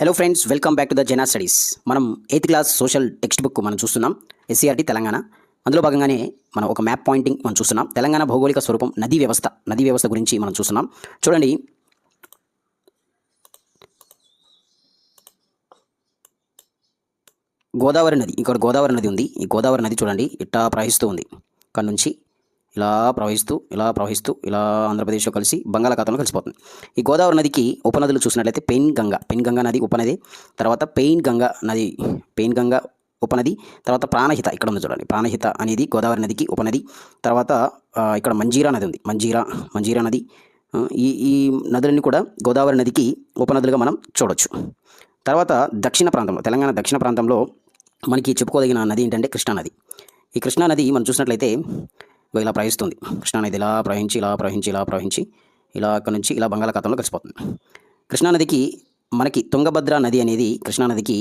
Hello friends, welcome back to the Jena studies. మనం 8th class social text book మనం చూస్తున్నాం. SCERT Telangana. అందులో భాగంగానే మనం ఒక మ్యాప్ పాయింటింగ్ మనం చూస్తున్నాం. తెలంగాణ భౌగోళిక స్వరూపం నదీ వ్యవస్థ గురించి మనం చూస్తున్నాం. చూడండి, గోదావరి నది, ఇక్కడ గోదావరి నది ఉంది. ఈ గోదావరి నది చూడండి ఇట్టా ప్రవహిస్తూ ఉంది. ఇక్కడ నుంచి ఇలా ప్రవహిస్తూ ఇలా ఆంధ్రప్రదేశ్లో కలిసి బంగాళాఖాతంలో కలిసిపోతుంది. ఈ గోదావరి నదికి ఉపనదులు చూసినట్లయితే పెయిన్ గంగా నది ఉపనది, తర్వాత పెయిన్ గంగా ఉపనది, తర్వాత ప్రాణహిత ఇక్కడ ఉంది చూడండి. ప్రాణహిత అనేది గోదావరి నదికి ఉపనది. తర్వాత ఇక్కడ మంజీరా నది ఉంది. మంజీరా నది. ఈ నదులన్నీ కూడా గోదావరి నదికి ఉపనదులుగా మనం చూడొచ్చు. తర్వాత తెలంగాణ దక్షిణ ప్రాంతంలో మనకి చెప్పుకోదగిన నది ఏంటంటే కృష్ణానది. ఈ కృష్ణానది మనం చూసినట్లయితే ఇలా ప్రవహిస్తుంది. కృష్ణానది ఇలా ప్రవహించి ఇలా అక్కడ నుంచి ఇలా బంగాళాఖాతంలో కలిసిపోతుంది. కృష్ణానదికి మనకి తుంగభద్ర నది అనేది కృష్ణానదికి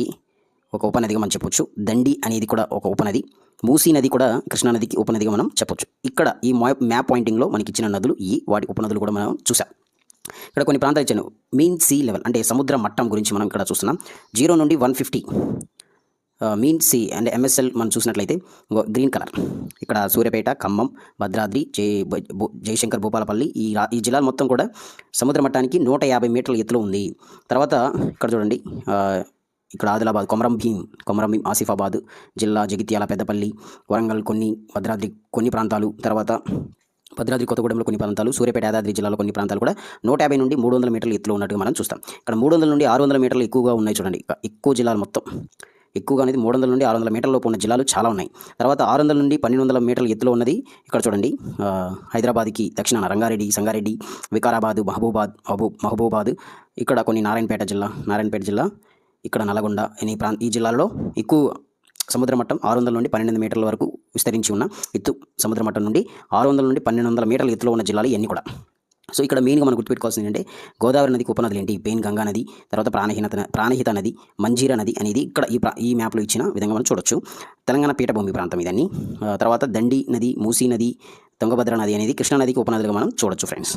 ఒక ఉపనదిగా మనం చెప్పొచ్చు. దండి అనేది కూడా ఒక ఉపనది. మూసీ నది కూడా కృష్ణానదికి ఉపనదిగా మనం చెప్పొచ్చు. ఇక్కడ ఈ మ్యాప్ పాయింటింగ్లో మనకి ఇచ్చిన నదులు వాటి ఉపనదులు కూడా మనం చూసాం. ఇక్కడ కొన్ని ప్రాంతాలు ఇచ్చాను. మీన్ సీ లెవెల్ అంటే సముద్ర మట్టం గురించి మనం ఇక్కడ చూస్తున్నాం. 0 నుండి 150 మీన్ సీ అండ్ ఎంఎస్ఎల్ మనం చూసినట్లయితే గ్రీన్ కలర్. ఇక్కడ సూర్యాపేట, ఖమ్మం, భద్రాద్రి, జయశంకర్, భూపాలపల్లి ఈ జిల్లాలు మొత్తం కూడా సముద్ర మట్టానికి 150 మీటర్ల ఎత్తులో ఉంది. తర్వాత ఇక్కడ చూడండి, ఇక్కడ ఆదిలాబాద్, కొమరం భీం, ఆసిఫాబాద్ జిల్లా, జగిత్యాల, పెద్దపల్లి, వరంగల్, భద్రాద్రి కొన్ని ప్రాంతాలు, తర్వాత భద్రాద్రి కొత్తగూడెంలో కొన్ని ప్రాంతాలు, సూర్యాపేట, యాదాద్రి జిల్లాలో కొన్ని ప్రాంతాలు కూడా 150 నుండి 300 మీటర్ల ఎత్తులో ఉన్నట్టుగా మనం చూస్తాం. ఇక్కడ 300 నుండి 600 మీటర్లు ఎక్కువగా ఉన్నాయి చూడండి. ఎక్కువ జిల్లాలు మొత్తం ఎక్కువగా అనేది 300 నుండి 600 మీటర్ల లోపు ఉన్న జిల్లాలు చాలా ఉన్నాయి. తర్వాత 600 నుండి 1200 మీటర్ల ఎత్తులో ఉన్నది ఇక్కడ చూడండి. హైదరాబాద్కి దక్షిణాన రంగారెడ్డి, సంగారెడ్డి, వికారాబాద్, మహబూబాద్, ఇక్కడ కొన్ని నారాయణపేట జిల్లా, ఇక్కడ నల్గొండ, ఈ జిల్లాల్లో ఎక్కువ సముద్ర మట్టం 600 నుండి 1200 మీటర్ల వరకు విస్తరించి ఉన్న ఎత్తు. సముద్ర మట్టం నుండి 600 నుండి 1200 మీటర్ల ఎత్తులో ఉన్న జిల్లాలు ఇవన్నీ కూడా. సో ఇక్కడ మెయిన్గా మనం గుర్తుపెట్టుకోవాల్సింది ఏంటంటే గోదావరి నదికి ఉపనదులు ఏంటి? పెయిన్ గంగా నది, తర్వాత ప్రాణహిత నది, మంజీరా నది అనేది ఇక్కడ ఈ మ్యాప్లో ఇచ్చిన విధంగా మనం చూడొచ్చు. తెలంగాణ పీఠభూమి ప్రాంతం ఇదన్నీ. తర్వాత దండి నది, మూసీ నది, తుంగభద్ర నది అనేది కృష్ణా నదికి ఉపనదులుగా మనం చూడొచ్చు ఫ్రెండ్స్.